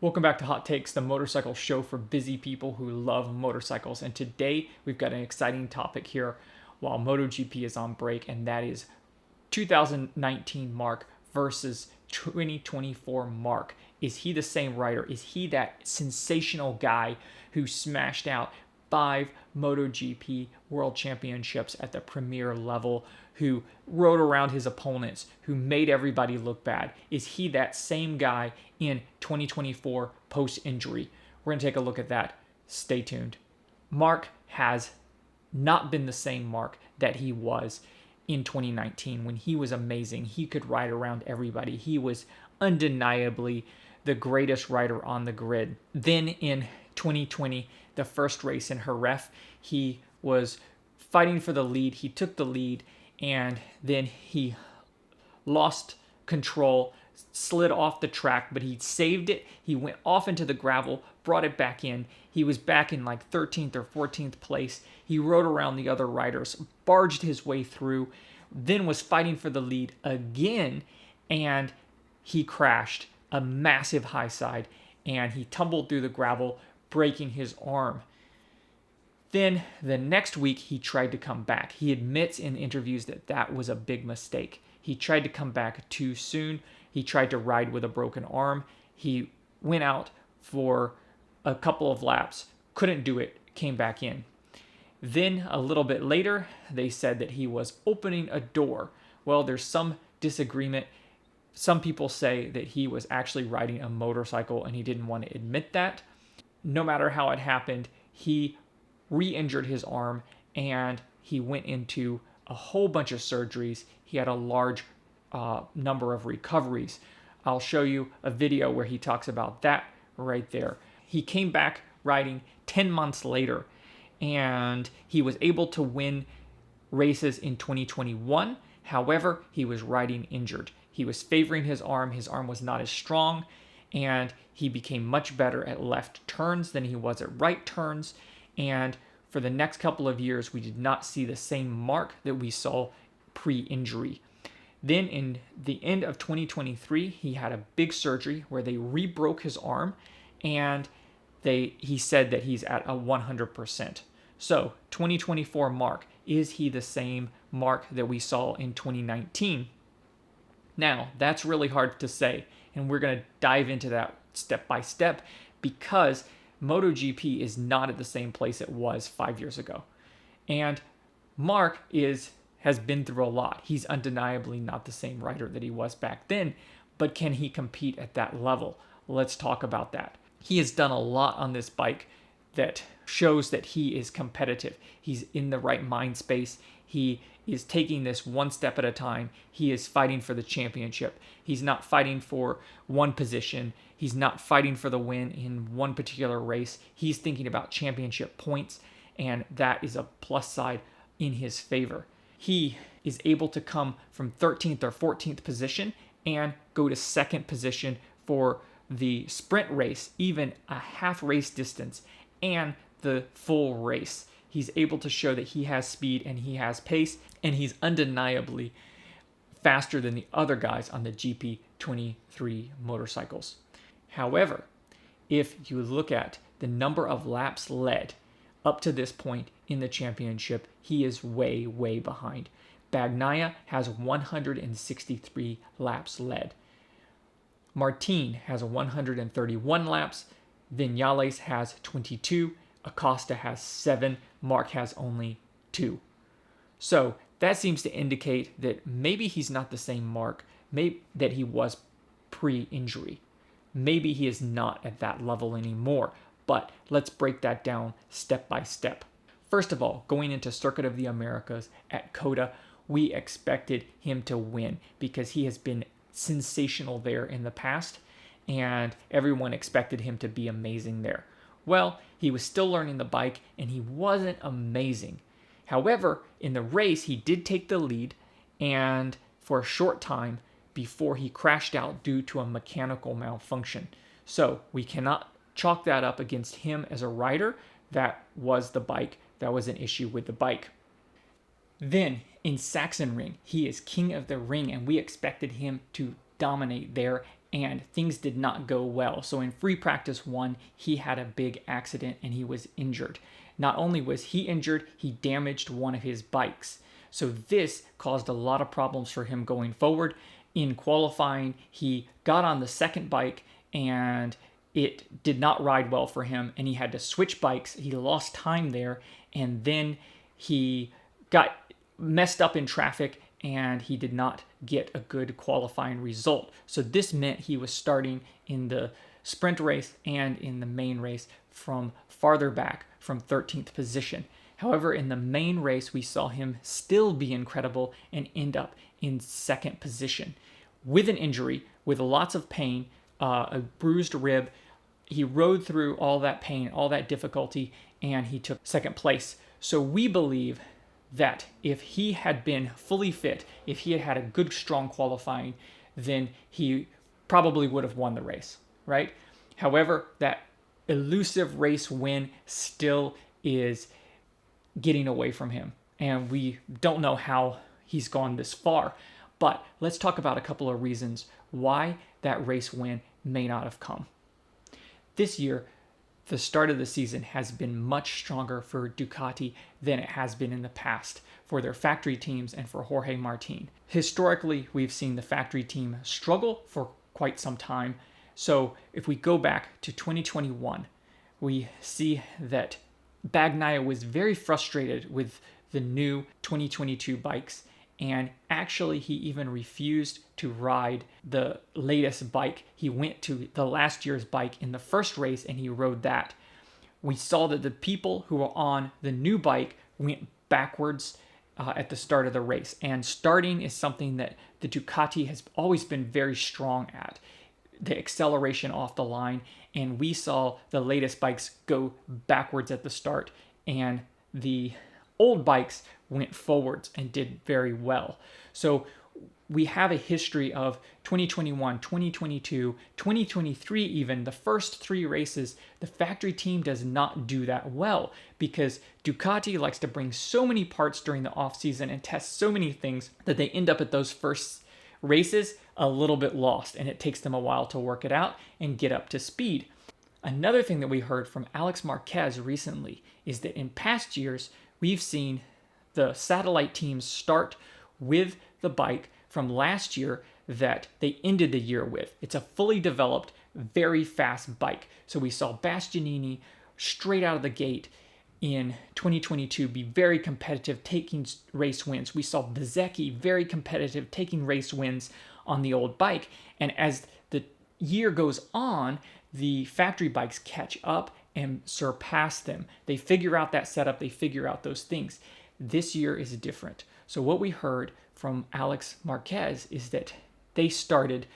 Welcome back to Hot Takes, the motorcycle show for busy people who love motorcycles. And today we've got an exciting topic here while MotoGP is on break, and that is 2019 Marc versus 2024 Marc. Is he the same rider? Is he that sensational guy who smashed out 5 MotoGP World Championships at the premier level, who rode around his opponents, who made everybody look bad? Is he that same guy in 2024 post-injury? We're going to take a look at that. Stay tuned. Marc has not been the same Marc that he was in 2019 when he was amazing. He could ride around everybody. He was undeniably the greatest rider on the grid. Then in 2020, the first race in Jerez, he was fighting for the lead. He took the lead, and then he lost control, slid off the track, but he saved it. He went off into the gravel, brought it back in. He was back in like 13th or 14th place. He rode around the other riders, barged his way through, then was fighting for the lead again, and he crashed a massive high side, and he tumbled through the gravel, breaking his arm. Then the next week, he tried to come back. He admits in interviews that that was a big mistake. He tried to come back too soon. He tried to ride with a broken arm. He went out for a couple of laps, couldn't do it, came back in. Then a little bit later, they said that he was opening a door. Well, there's some disagreement. Some people say that he was actually riding a motorcycle and he didn't want to admit that. No matter how it happened, he re-injured his arm and he went into a whole bunch of surgeries. He had a large number of recoveries. I'll show you a video where he talks about that right there. He came back riding 10 months later, and he was able to win races in 2021. However, he was riding injured. He was favoring his arm. His arm was not as strong, and he became much better at left turns than he was at right turns. And for the next couple of years, we did not see the same Marc that we saw pre-injury. Then in the end of 2023, he had a big surgery where they re-broke his arm, and he said that he's at a 100%. So 2024 Marc, is he the same Marc that we saw in 2019? Now, that's really hard to say, and we're going to dive into that step by step because MotoGP is not at the same place it was 5 years ago. And Marc has been through a lot. He's undeniably not the same rider that he was back then, but can he compete at that level? Let's talk about that. He has done a lot on this bike that shows that he is competitive. He's in the right mind space. He is taking this one step at a time. He is fighting for the championship. He's not fighting for one position. He's not fighting for the win in one particular race. He's thinking about championship points, and that is a plus side in his favor. He is able to come from 13th or 14th position and go to second position for the sprint race, even a half race distance, and the full race. He's able to show that he has speed and he has pace, and he's undeniably faster than the other guys on the GP23 motorcycles. However, if you look at the number of laps led up to this point in the championship, he is way, way behind. Bagnaia has 163 laps led. Martin has 131 laps. Vinales has 22. Acosta has 7. Marc has only 2. So that seems to indicate that maybe he's not the same Marc that he was pre-injury. Maybe he is not at that level anymore. But let's break that down step by step. First of all, going into Circuit of the Americas at COTA, we expected him to win because he has been sensational there in the past, and everyone expected him to be amazing there. Well, he was still learning the bike, and he wasn't amazing. However, in the race, he did take the lead, and for a short time before he crashed out due to a mechanical malfunction. So we cannot chalk that up against him as a rider. That was the bike. That was an issue with the bike. Then in Saschenring, he is king of the ring, and we expected him to dominate there and things did not go well. So in free practice 1, he had a big accident and he was injured. Not only was he injured, he damaged one of his bikes. So this caused a lot of problems for him going forward. In qualifying, he got on the second bike and it did not ride well for him, and he had to switch bikes. He lost time there, and then he got messed up in traffic, and he did not get a good qualifying result. So this meant he was starting in the sprint race and in the main race from farther back, from 13th position. However, in the main race, we saw him still be incredible and end up in second position. With an injury, with lots of pain, a bruised rib, he rode through all that pain, all that difficulty, and he took second place. So we believe that if he had been fully fit, if he had had a good, strong qualifying, then he probably would have won the race, right? However, that elusive race win still is getting away from him, and we don't know how he's gone this far. But let's talk about a couple of reasons why that race win may not have come. This year, the start of the season has been much stronger for Ducati than it has been in the past for their factory teams and for Jorge Martin. Historically, we've seen the factory team struggle for quite some time. So if we go back to 2021, we see that Bagnaia was very frustrated with the new 2022 bikes, and actually he even refused to ride the latest bike. He went to the last year's bike in the first race and he rode that. We saw that the people who were on the new bike went backwards at the start of the race, and starting is something that the Ducati has always been very strong at, the acceleration off the line, and we saw the latest bikes go backwards at the start, and the old bikes went forwards and did very well. So we have a history of 2021, 2022, 2023 even, the first 3 races, the factory team does not do that well because Ducati likes to bring so many parts during the off season and test so many things that they end up at those first races a little bit lost, and it takes them a while to work it out and get up to speed. Another thing that we heard from Alex Marquez recently is that in past years, we've seen the satellite teams start with the bike from last year that they ended the year with. It's a fully developed, very fast bike. So we saw Bastianini straight out of the gate in 2022 be very competitive, taking race wins. We saw Bezzecchi very competitive, taking race wins on the old bike. And as the year goes on, the factory bikes catch up and surpass them. They figure out that setup, they figure out those things. This year is different. So what we heard from Alex Marquez is that they started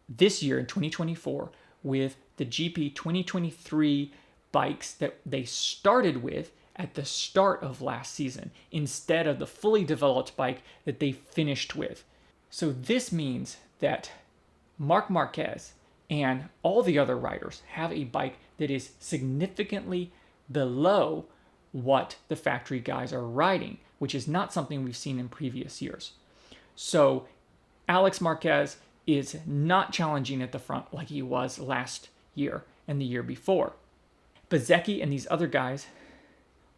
this year in 2024 with the GP 2023 bikes that they started with at the start of last season instead of the fully developed bike that they finished with. So this means that Marc Marquez and all the other riders have a bike that is significantly below what the factory guys are riding, which is not something we've seen in previous years. So Alex Marquez is not challenging at the front like he was last year and the year before. Bezzecchi and these other guys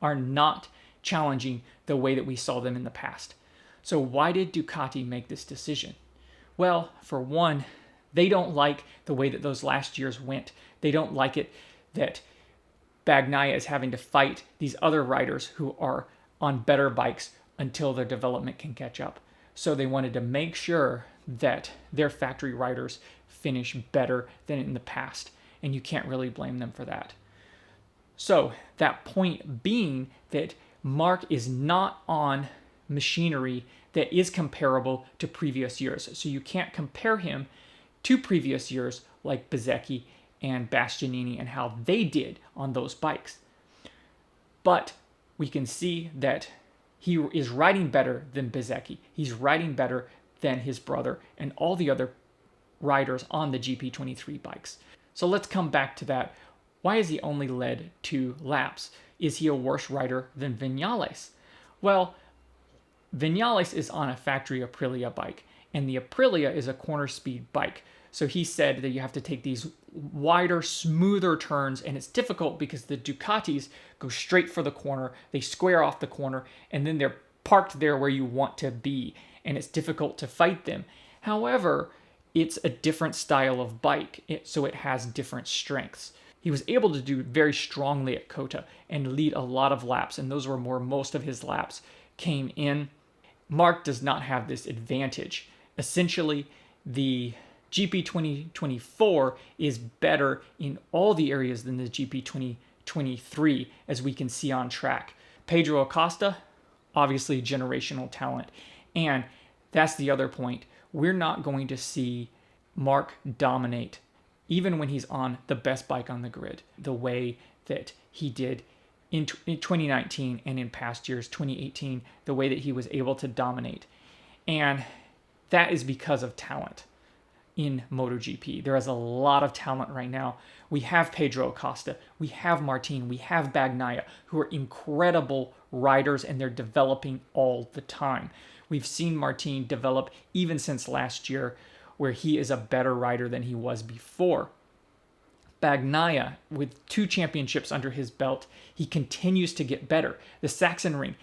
are not challenging the way that we saw them in the past. So why did Ducati make this decision? Well, for one, they don't like the way that those last years went. They don't like it that Bagnaia is having to fight these other riders who are on better bikes until their development can catch up. So they wanted to make sure that their factory riders finish better than in the past, and you can't really blame them for that. So that point being that Marc is not on machinery that is comparable to previous years. So you can't compare him to previous years like Bezzecchi and Bastianini and how they did on those bikes. But we can see that he is riding better than Bezzecchi. He's riding better than his brother and all the other riders on the GP23 bikes. So let's come back to that. Why has he only led 2 laps? Is he a worse rider than Vinales? Well, Vinales is on a factory Aprilia bike, and the Aprilia is a corner speed bike. So he said that you have to take these wider, smoother turns, and it's difficult because the Ducatis go straight for the corner, they square off the corner, and then they're parked there where you want to be, and it's difficult to fight them. However, it's a different style of bike, so it has different strengths. He was able to do very strongly at COTA and lead a lot of laps, and those were where most of his laps came in. Marc does not have this advantage. Essentially, the GP 2024 is better in all the areas than the GP 2023, as we can see on track. Pedro Acosta, obviously generational talent. And that's the other point. We're not going to see Marc dominate, even when he's on the best bike on the grid, the way that he did in 2019 and in past years, 2018, the way that he was able to dominate. And that is because of talent in MotoGP. There is a lot of talent right now. We have Pedro Acosta, we have Martin, we have Bagnaia, who are incredible riders, and they're developing all the time. We've seen Martin develop even since last year, where he is a better rider than he was before. Bagnaia, with 2 championships under his belt, he continues to get better. The Saschenring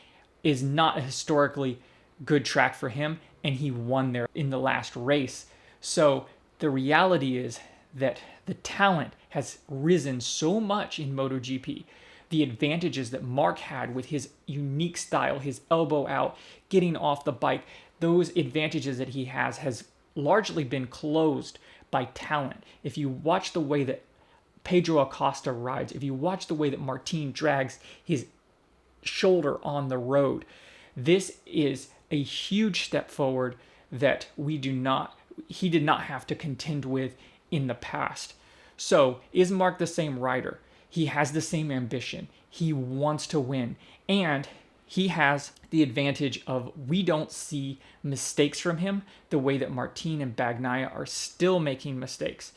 is not a historically good track for him, and he won there in the last race. So the reality is that the talent has risen so much in MotoGP. The advantages that Marc had with his unique style, his elbow out, getting off the bike, those advantages that he has largely been closed by talent. If you watch the way that Pedro Acosta rides, if you watch the way that Martin drags his shoulder on the road, this is a huge step forward that he did not have to contend with in the past. So is Marc the same rider? He has the same ambition. He wants to win. And he has the advantage of we don't see mistakes from him the way that Martin and Bagnaia are still making mistakes.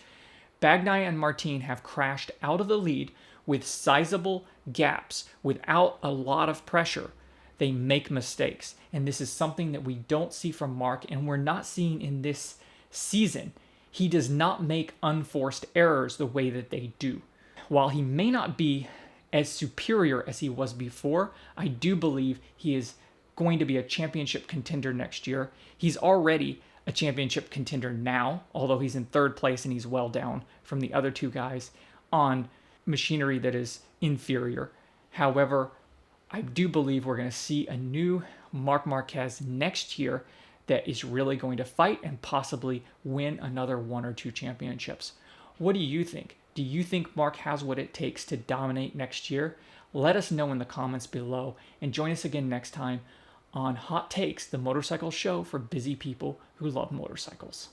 Bagnaia and Martin have crashed out of the lead with sizable gaps without a lot of pressure. They make mistakes. And this is something that we don't see from Marc, and we're not seeing in this season. He does not make unforced errors the way that they do. While he may not be as superior as he was before, I do believe he is going to be a championship contender next year. He's already a championship contender now, although he's in 3rd place and he's well down from the other 2 guys on machinery that is inferior. However, I do believe we're going to see a new Marc Marquez next year that is really going to fight and possibly win another 1 or 2 championships. What do you think? Do you think Marc has what it takes to dominate next year? Let us know in the comments below, and join us again next time on Hot Takes, the motorcycle show for busy people who love motorcycles.